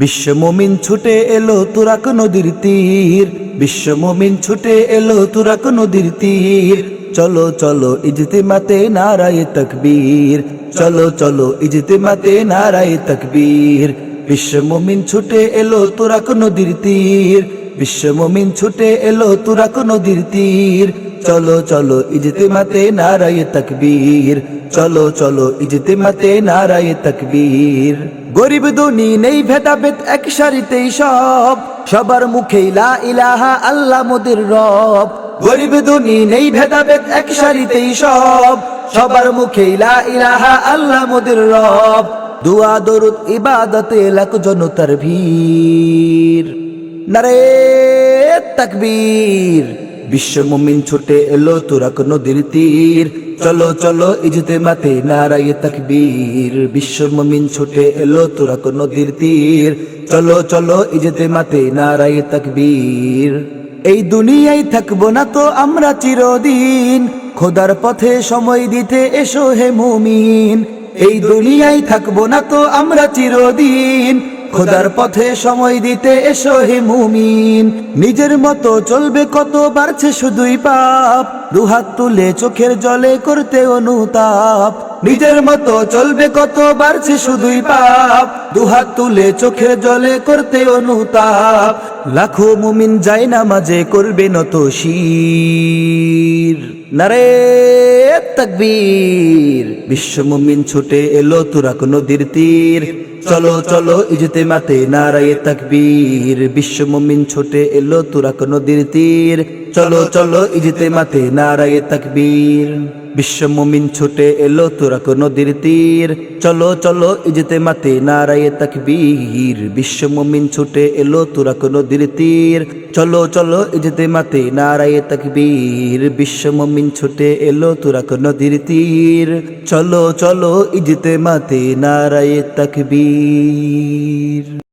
বিশ্ব মুমিন ছুটে এলো তুরাক নদীর তীর, বিশ্ব মুমিন ছুটে এলো তুরাক নদীর তীর। চলো চলো ইজতিমাতে নারায়ে তাকবীর, চলো চলো ইজতিমাতে নারায়ে তাকবীর। বিশ্ব মুমিন ছুটে এলো তুরাক নদীর তীর, বিশ্ব মুমিন ছুটে এলো তুরাক নদীর তীর। চলো চলো ইজতিমাতে নারায়ে তাকবীর, চলো চলো ইজতিমাতে নারায়ে তাকবীর। গরিব ধনী নেই ভেদাভেদ এক সারিতেই সব, সবার মুখে লা ইলাহা আল্লাহ মোদের রব। গরিব ধনী নেই ভেদাভেদ এক সারিতেই সব, সবার মুখে লা ইলাহা আল্লাহ মোদের রব। দুয়া দরুদ ইবাদতে লাখ জনতার ভিড়, নারে তাকবীর। বিশ্ব মুমিন ছুটে এলো তুরাক নদীর তীর, চলো চলো ইজতিমাতে নারায়ে তাকবীর। বিশ্ব মুমিন ছুটে এলো তুরাক নদীর তীর, চলো চলো ইজতিমাতে নারায়ে তাকবীর। এই দুনিয়ায় থাকবো না তো আমরা চিরদিন, খোদার পথে সময় দিতে এসো হে মুমিন। এই দুনিয়ায় থাকবো না তো আমরা চিরদিন, খোদার পথে সময় দিতে এসো হে মুমিন। নিজের মতো চলবে কত বাড়ছে শুধুই পাপ, দুহাত তুলে চোখের জলে করতে অনুতাপ। নিজের মতো চলবে কত বাড়ছে শুধুই পাপ, দুহাত তুলে চোখের জলে করতে অনুতাপ। লাখো মুমিন যায় নামাজে করবে নত শির, নারে তাকবীর। বিশ্ব মুমিন ছুটে এলো তুরাক নদীর তীর, চলো চলো ইজতিমাতে নারায়ে তাকবীর। বিশ্ব মুমিন ছুটে এলো তুরাক নদীর তীর, চলো চলো ইজতিমাতে নারায়ে তাকবীর। বিশ্ব মুমিন ছুটে এলো তুরাক নদীর তীর, চলো চলো ইজতিমাতে নারায়ে তাকবীর। বিশ্ব মুমিন ছুটে এলো তুরাক নদীর তীর, চলো চলো ইজতিমাতে নারায়ে তাকবীর। বিশ্ব মুমিন ছুটে এলো তুরাক নদীর তীর, চলো চলো ইজতিমাতে নারায়ে তাকবীর।